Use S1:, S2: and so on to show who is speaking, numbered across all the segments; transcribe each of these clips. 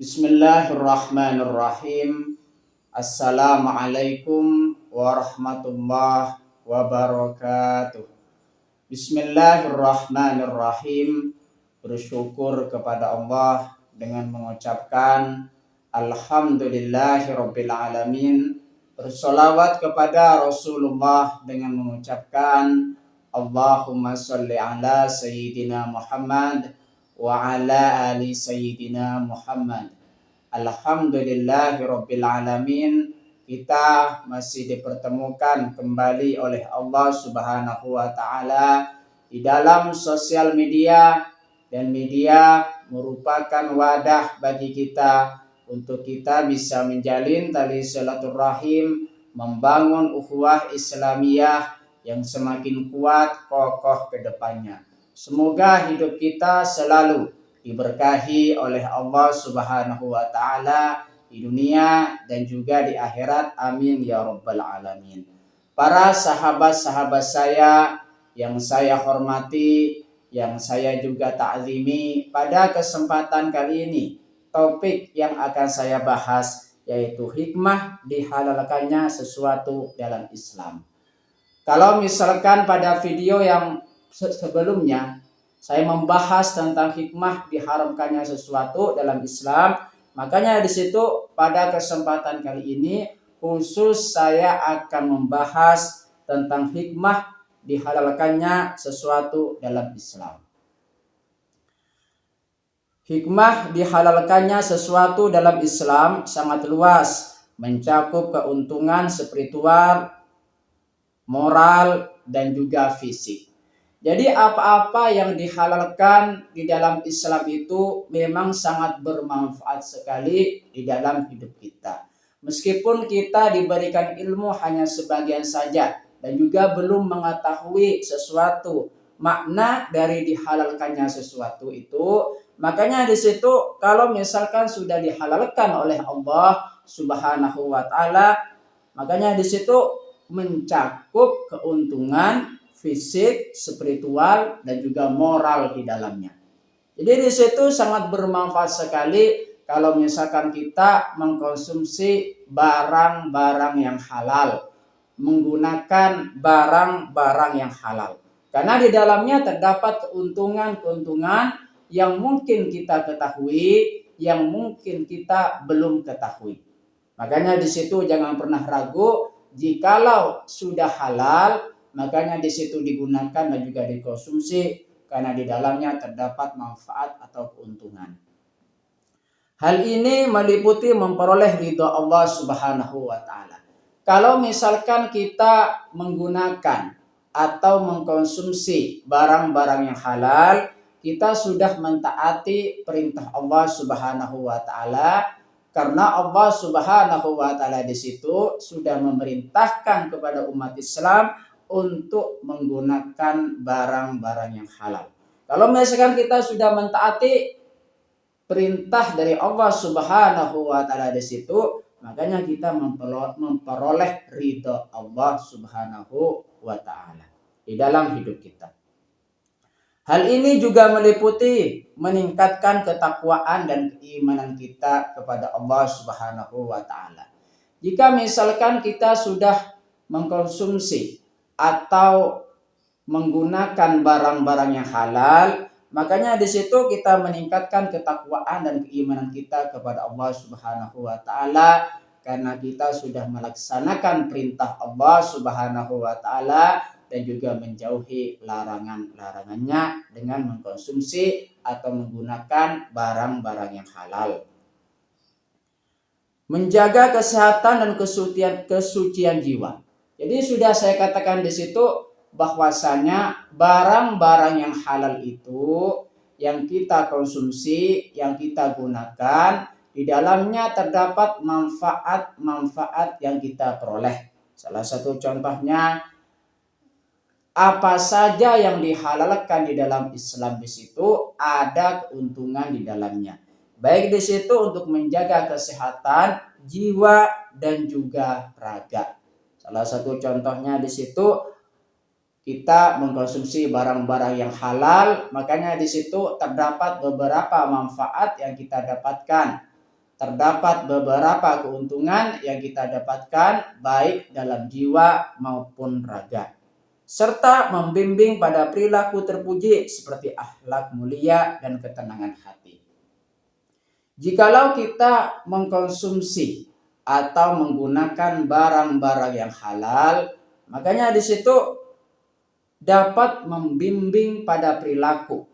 S1: Bismillahirrahmanirrahim. Assalamualaikum warahmatullahi wabarakatuh. Bismillahirrahmanirrahim. Bersyukur kepada Allah dengan mengucapkan Alhamdulillahirabbil alamin. Bersolawat kepada Rasulullah dengan mengucapkan Allahumma sholli ala Sayyidina Muhammad wa ala ali Sayyidina Muhammad. Alhamdulillahirabbil alamin. Kita masih dipertemukan kembali oleh Allah Subhanahu wa taala di dalam sosial media, dan media merupakan wadah bagi kita untuk kita bisa menjalin tali silaturahim, membangun ukhuwah Islamiyah yang semakin kuat kokoh ke depannya. Semoga hidup kita selalu diberkahi oleh Allah Subhanahu wa taala di dunia dan juga di akhirat. Amin ya rabbal alamin. Para sahabat-sahabat saya yang saya hormati, yang saya juga ta'zimi, pada kesempatan kali ini topik yang akan saya bahas yaitu hikmah dihalalkannya sesuatu dalam Islam. Kalau misalkan pada video yang sebelumnya saya membahas tentang hikmah diharamkannya sesuatu dalam Islam, makanya di situ pada kesempatan kali ini khusus saya akan membahas tentang hikmah dihalalkannya sesuatu dalam Islam. Hikmah dihalalkannya sesuatu dalam Islam sangat luas, mencakup keuntungan spiritual, moral, dan juga fisik. Jadi apa-apa yang dihalalkan di dalam Islam itu memang sangat bermanfaat sekali di dalam hidup kita. Meskipun kita diberikan ilmu hanya sebagian saja dan juga belum mengetahui sesuatu makna dari dihalalkannya sesuatu itu, makanya di situ kalau misalkan sudah dihalalkan oleh Allah Subhanahu wa taala, makanya di situ mencakup keuntungan fisik, spiritual, dan juga moral di dalamnya. Jadi di situ sangat bermanfaat sekali kalau misalkan kita mengkonsumsi barang-barang yang halal, menggunakan barang-barang yang halal. Karena di dalamnya terdapat keuntungan-keuntungan yang mungkin kita ketahui, yang mungkin kita belum ketahui. Makanya di situ jangan pernah ragu. Jikalau sudah halal, makanya di situ digunakan dan juga dikonsumsi karena di dalamnya terdapat manfaat atau keuntungan. Hal ini meliputi memperoleh ridha Allah Subhanahu wa taala. Kalau misalkan kita menggunakan atau mengkonsumsi barang-barang yang halal, kita sudah mentaati perintah Allah Subhanahu wa taala. Karena Allah Subhanahu wa taala di situ sudah memerintahkan kepada umat Islam untuk menggunakan barang-barang yang halal. Kalau misalkan kita sudah mentaati perintah dari Allah Subhanahu wa taala di situ, makanya kita memperoleh ridha Allah Subhanahu wa taala di dalam hidup kita. Hal ini juga meliputi meningkatkan ketakwaan dan keimanan kita kepada Allah Subhanahu wa taala. Jika misalkan kita sudah mengkonsumsi atau menggunakan barang-barang yang halal, makanya di situ kita meningkatkan ketakwaan dan keimanan kita kepada Allah Subhanahu wa taala karena kita sudah melaksanakan perintah Allah Subhanahu wa taala dan juga menjauhi larangan-larangannya dengan mengkonsumsi atau menggunakan barang-barang yang halal. Menjaga kesehatan dan kesucian jiwa. Jadi sudah saya katakan di situ bahwasanya barang-barang yang halal itu yang kita konsumsi, yang kita gunakan, di dalamnya terdapat manfaat-manfaat yang kita peroleh. Salah satu contohnya, apa saja yang dihalalkan di dalam Islam di situ ada keuntungan di dalamnya. Baik di situ untuk menjaga kesehatan jiwa dan juga raga. Salah satu contohnya di situ kita mengkonsumsi barang-barang yang halal, makanya di situ terdapat beberapa manfaat yang kita dapatkan. terdapat beberapa keuntungan yang kita dapatkan baik dalam jiwa maupun raga, serta membimbing pada perilaku terpuji seperti akhlak mulia dan ketenangan hati. Jikalau kita mengkonsumsi atau menggunakan barang-barang yang halal, makanya di situ dapat membimbing pada perilaku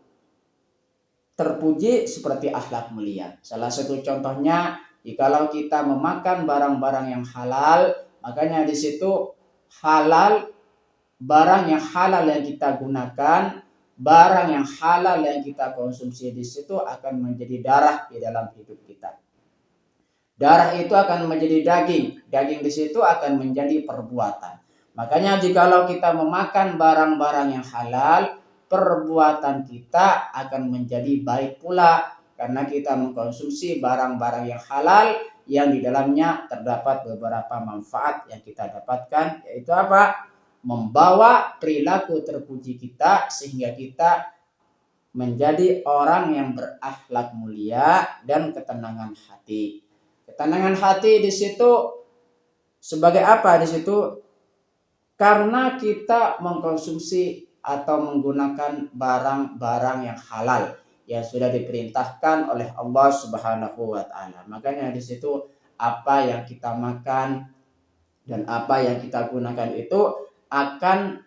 S1: terpuji seperti akhlak mulia. Salah satu contohnya, jikalau kita memakan barang-barang yang halal, makanya di situ halal, barang yang halal yang kita gunakan, barang yang halal yang kita konsumsi di situ akan menjadi darah di dalam hidup kita. Darah itu akan menjadi daging, daging di situ akan menjadi perbuatan. Makanya jikalau kita memakan barang-barang yang halal, perbuatan kita akan menjadi baik pula karena kita mengkonsumsi barang-barang yang halal yang di dalamnya terdapat beberapa manfaat yang kita dapatkan, yaitu apa? Membawa perilaku terpuji kita sehingga kita menjadi orang yang berakhlak mulia dan ketenangan hati. Ketenangan hati di situ sebagai apa di situ? Karena kita mengkonsumsi atau menggunakan barang-barang yang halal yang sudah diperintahkan oleh Allah Subhanahu wa taala. Makanya di situ apa yang kita makan dan apa yang kita gunakan itu akan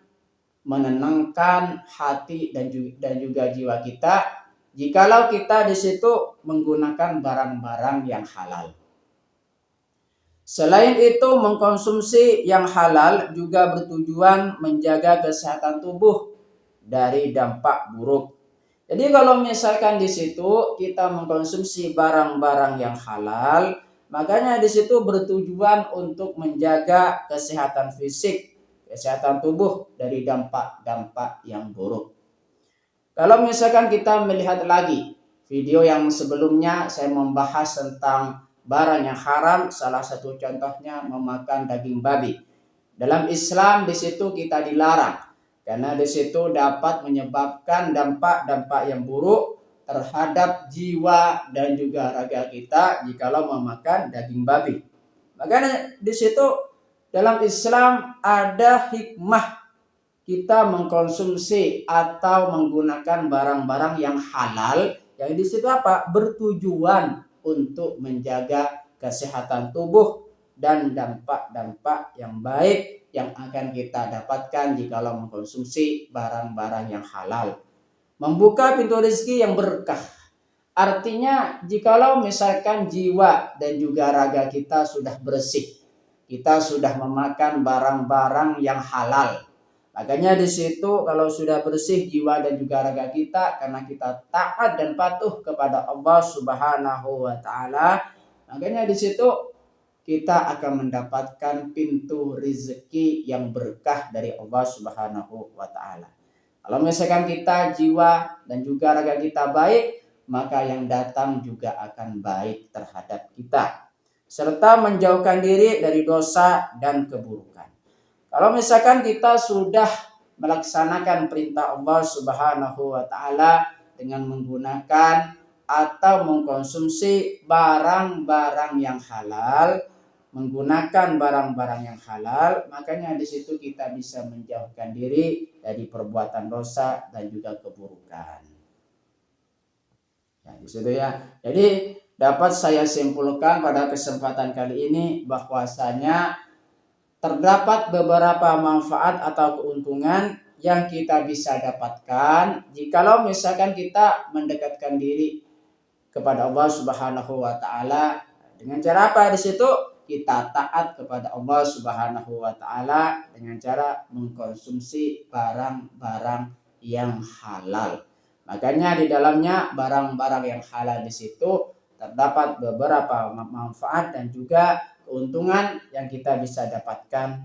S1: menenangkan hati dan juga jiwa kita jikalau kita di situ menggunakan barang-barang yang halal. Selain itu, mengkonsumsi yang halal juga bertujuan menjaga kesehatan tubuh dari dampak buruk. Jadi kalau misalkan di situ kita mengkonsumsi barang-barang yang halal, makanya di situ bertujuan untuk menjaga kesehatan fisik, kesehatan tubuh dari dampak-dampak yang buruk. Kalau misalkan kita melihat lagi video yang sebelumnya, saya membahas tentang barang yang haram, salah satu contohnya memakan daging babi. Dalam Islam di situ kita dilarang karena di situ dapat menyebabkan dampak-dampak yang buruk terhadap jiwa dan juga raga kita jikalau memakan daging babi. Makanya di situ dalam Islam ada hikmah kita mengkonsumsi atau menggunakan barang-barang yang halal yang di situ apa? Bertujuan untuk menjaga kesehatan tubuh dan dampak-dampak yang baik yang akan kita dapatkan jikalau mengkonsumsi barang-barang yang halal. Membuka pintu rezeki yang berkah. Artinya jikalau misalkan jiwa dan juga raga kita sudah bersih, kita sudah memakan barang-barang yang halal. Makanya di situ kalau sudah bersih jiwa dan juga raga kita karena kita taat dan patuh kepada Allah Subhanahu wa taala, makanya di situ kita akan mendapatkan pintu rezeki yang berkah dari Allah Subhanahu wa taala. Kalau misalkan kita jiwa dan juga raga kita baik, maka yang datang juga akan baik terhadap kita, serta menjauhkan diri dari dosa dan keburukan. Kalau misalkan kita sudah melaksanakan perintah Allah Subhanahu wa taala dengan menggunakan atau mengkonsumsi barang-barang yang halal, menggunakan barang-barang yang halal, makanya di situ kita bisa menjauhkan diri dari perbuatan dosa dan juga keburukan. Ya, di situ ya. Jadi dapat saya simpulkan pada kesempatan kali ini bahwasanya terdapat beberapa manfaat atau keuntungan yang kita bisa dapatkan jikalau misalkan kita mendekatkan diri kepada Allah Subhanahu wa taala dengan cara apa? Di situ kita taat kepada Allah Subhanahu wa taala dengan cara mengkonsumsi barang-barang yang halal. Makanya di dalamnya barang-barang yang halal di situ terdapat beberapa manfaat dan juga keuntungan yang kita bisa dapatkan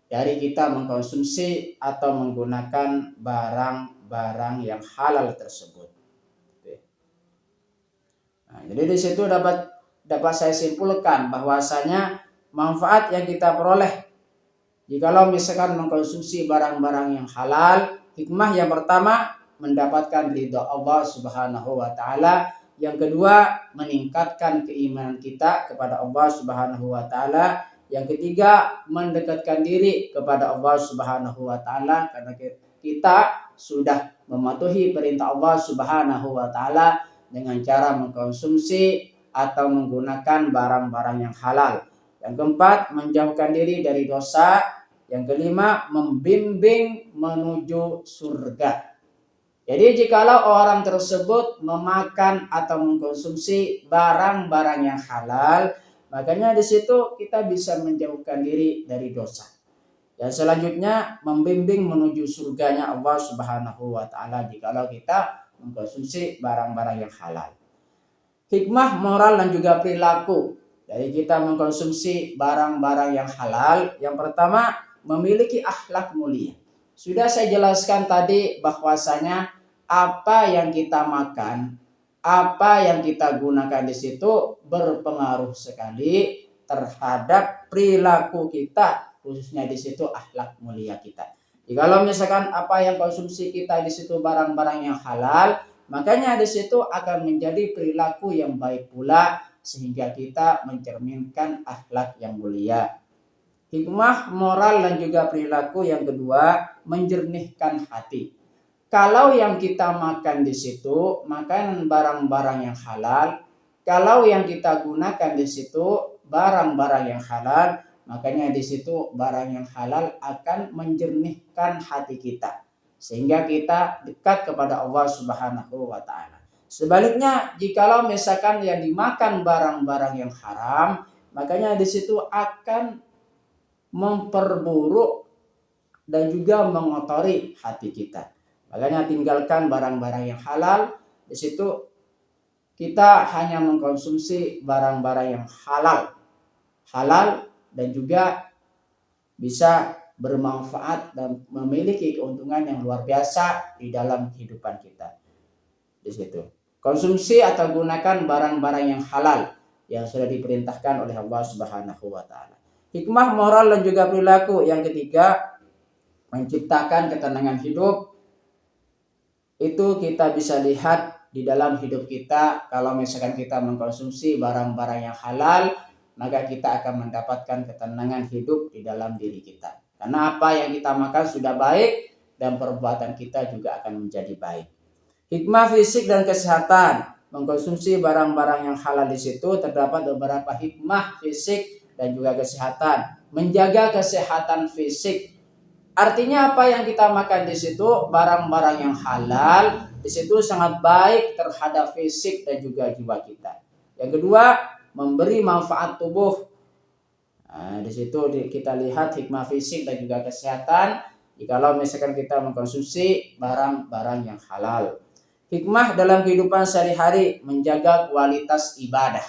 S1: dari kita mengkonsumsi atau menggunakan barang-barang yang halal tersebut. Nah, jadi di situ dapat saya simpulkan bahwasanya manfaat yang kita peroleh jikalau misalkan mengkonsumsi barang-barang yang halal, hikmah yang pertama mendapatkan ridha Allah Subhanahu wa taala, Yang kedua, meningkatkan keimanan kita kepada Allah Subhanahu wa taala. Yang ketiga, mendekatkan diri kepada Allah Subhanahu wa taala karena kita sudah mematuhi perintah Allah Subhanahu wa taala dengan cara mengkonsumsi atau menggunakan barang-barang yang halal. Yang keempat, menjauhkan diri dari dosa. Yang kelima, membimbing menuju surga. Jadi jikalau orang tersebut memakan atau mengkonsumsi barang-barang yang halal, makanya di situ kita bisa menjauhkan diri dari dosa. Dan selanjutnya membimbing menuju surganya Allah Subhanahu wa taala jikalau kita mengkonsumsi barang-barang yang halal. Hikmah moral dan juga perilaku dari kita mengkonsumsi barang-barang yang halal. Yang pertama, memiliki akhlak mulia. Sudah saya jelaskan tadi bahwasanya apa yang kita makan, apa yang kita gunakan di situ berpengaruh sekali terhadap perilaku kita, khususnya di situ akhlak mulia kita. Kalau misalkan apa yang konsumsi kita di situ barang-barang yang halal, makanya di situ akan menjadi perilaku yang baik pula sehingga kita mencerminkan akhlak yang mulia. Hikmah moral dan juga perilaku yang kedua, menjernihkan hati. Kalau yang kita makan di situ makanan barang-barang yang halal, kalau yang kita gunakan di situ barang-barang yang halal, makanya di situ barang yang halal akan menjernihkan hati kita sehingga kita dekat kepada Allah Subhanahu wa taala. Sebaliknya, jikalau misalkan yang dimakan barang-barang yang haram, makanya di situ akan memperburuk dan juga mengotori hati kita. Makanya tinggalkan barang-barang yang halal. Di situ kita hanya mengkonsumsi barang-barang yang halal dan juga bisa bermanfaat dan memiliki keuntungan yang luar biasa di dalam kehidupan kita. Di situ konsumsi atau gunakan barang-barang yang halal yang sudah diperintahkan oleh Allah Subhanahu wa taala. Hikmah moral dan juga perilaku yang ketiga, menciptakan ketenangan hidup. Itu kita bisa lihat di dalam hidup kita. Kalau misalkan kita mengkonsumsi barang-barang yang halal, maka kita akan mendapatkan ketenangan hidup di dalam diri kita. Karena apa yang kita makan sudah baik dan perbuatan kita juga akan menjadi baik. Hikmah fisik dan kesehatan. Mengkonsumsi barang-barang yang halal di situ terdapat beberapa hikmah fisik dan juga kesehatan. Menjaga kesehatan fisik. Artinya apa yang kita makan di situ barang-barang yang halal di situ sangat baik terhadap fisik dan juga jiwa kita. Yang kedua, memberi manfaat tubuh. Nah, di situ kita lihat hikmah fisik dan juga kesehatan jikalau misalkan kita mengkonsumsi barang-barang yang halal. Hikmah dalam kehidupan sehari-hari, menjaga kualitas ibadah.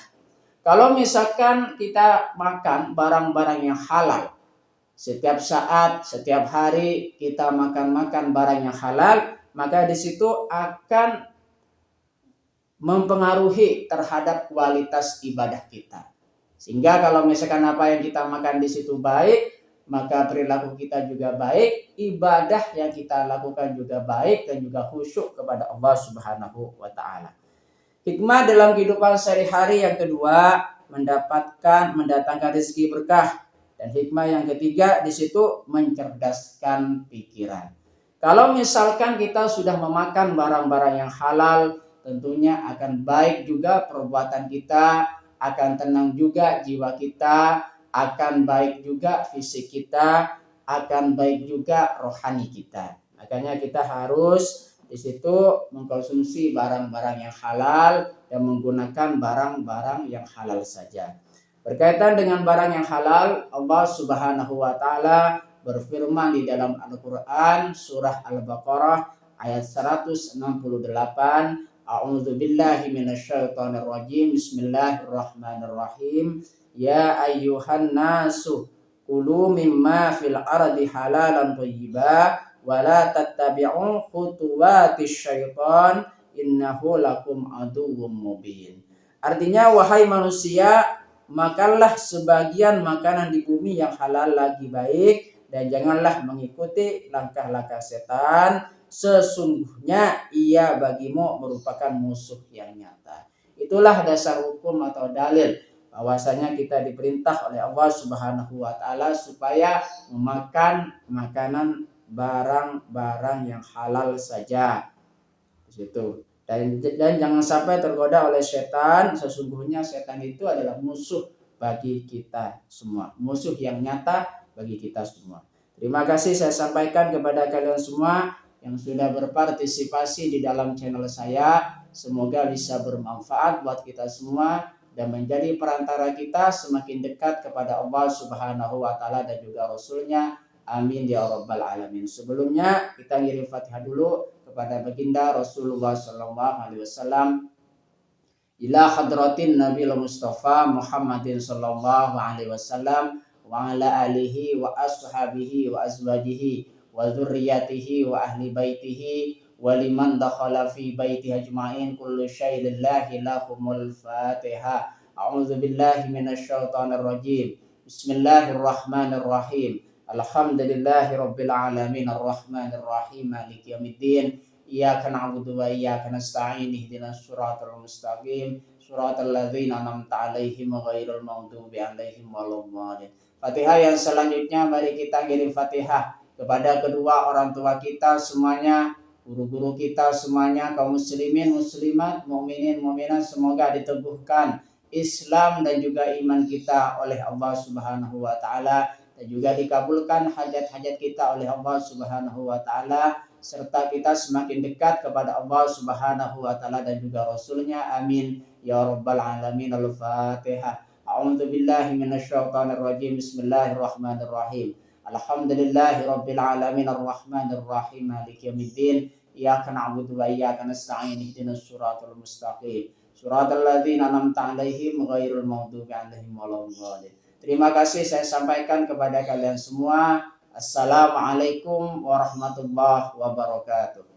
S1: Kalau misalkan kita makan barang-barang yang halal, setiap saat, setiap hari kita makan barang yang halal, maka di situ akan mempengaruhi terhadap kualitas ibadah kita. Sehingga kalau misalkan apa yang kita makan di situ baik, maka perilaku kita juga baik, ibadah yang kita lakukan juga baik dan juga khusyuk kepada Allah Subhanahu wa taala. Hikmah dalam kehidupan sehari-hari yang kedua, mendatangkan rezeki berkah. Dan hikmah yang ketiga di situ mencerdaskan pikiran. Kalau misalkan kita sudah memakan barang-barang yang halal, tentunya akan baik juga perbuatan kita, akan tenang juga jiwa kita, akan baik juga fisik kita, akan baik juga rohani kita. Makanya kita harus di situ mengkonsumsi barang-barang yang halal dan menggunakan barang-barang yang halal saja. Berkaitan dengan barang yang halal, Allah Subhanahu wa taala berfirman di dalam Al-Qur'an surah Al-Baqarah ayat 168, A'udzubillahi minasyaitonirrajim. Bismillahirrahmanirrahim. Ya ayyuhan nasu kulu mimma fil ardi halalan thayyiba wa la tattabi'u khutuwatis syaitan innahu lakum aduwwum mubin. Artinya, wahai manusia, makanlah sebagian makanan di bumi yang halal lagi baik dan janganlah mengikuti langkah-langkah setan, sesungguhnya ia bagimu merupakan musuh yang nyata. Itulah dasar hukum atau dalil bahwasanya kita diperintah oleh Allah Subhanahu wa taala supaya memakan makanan barang-barang yang halal saja. Di situ. Dan jangan sampai tergoda oleh setan. Sesungguhnya setan itu adalah musuh bagi kita semua, musuh yang nyata bagi kita semua. Terima kasih saya sampaikan kepada kalian semua yang sudah berpartisipasi di dalam channel saya. Semoga bisa bermanfaat buat kita semua dan menjadi perantara kita semakin dekat kepada Allah Subhanahu wa taala dan juga Rasulnya. Amin ya rabbal alamin. Sebelumnya kita ngirim Fatihah dulu kepada baginda Rasulullah sallallahu alaihi wasallam. Ila hadratin Nabi Mustafa Muhammadin sallallahu alaihi wasallam wa ala alihi wa ashabihi wa azwajihi wa dzurriyyatihi wa ahli baitihi wa liman dakhala fi baitihi ajma'in kullu syai'in lillahi lahumul Fatihah. A'udzu billahi minasy syaithanir rajim. Bismillahirrahmanirrahim. Alhamdulillahi rabbil alamin arrahmanir rahim maliki yaumiddin. Iyyaka na'budu wa iyyaka nasta'in ihdinas siratal mustaqim siratal ladzina an'amta 'alaihim ghairil maghdubi 'alaihim waladdallin. Fatihah yang selanjutnya mari kita kirim Fatihah kepada kedua orang tua kita semuanya, guru-guru kita semuanya, kaum muslimin muslimat, mukminin mukminat, semoga diteguhkan Islam dan juga iman kita oleh Allah Subhanahu wa taala dan juga dikabulkan hajat-hajat kita oleh Allah Subhanahu wa taala serta kita semakin dekat kepada Allah Subhanahu wa taala dan juga Rasulnya. Amin ya rabbal alamin. Al-Fatihah. A'udzu billahi minasyaitonir rajim. Bismillahirrahmanirrahim. Alhamdulillahi rabbil alamin arrahmanir rahim maliki yaumiddin. Iyyaka na'budu wa iyyaka nasta'in ihdinas siratal mustaqim siratal ladzina an'amta 'alaihim ghairil maghdubi 'alaihim waladdallin. Terima kasih saya sampaikan kepada kalian semua. Assalamualaikum warahmatullahi wabarakatuh.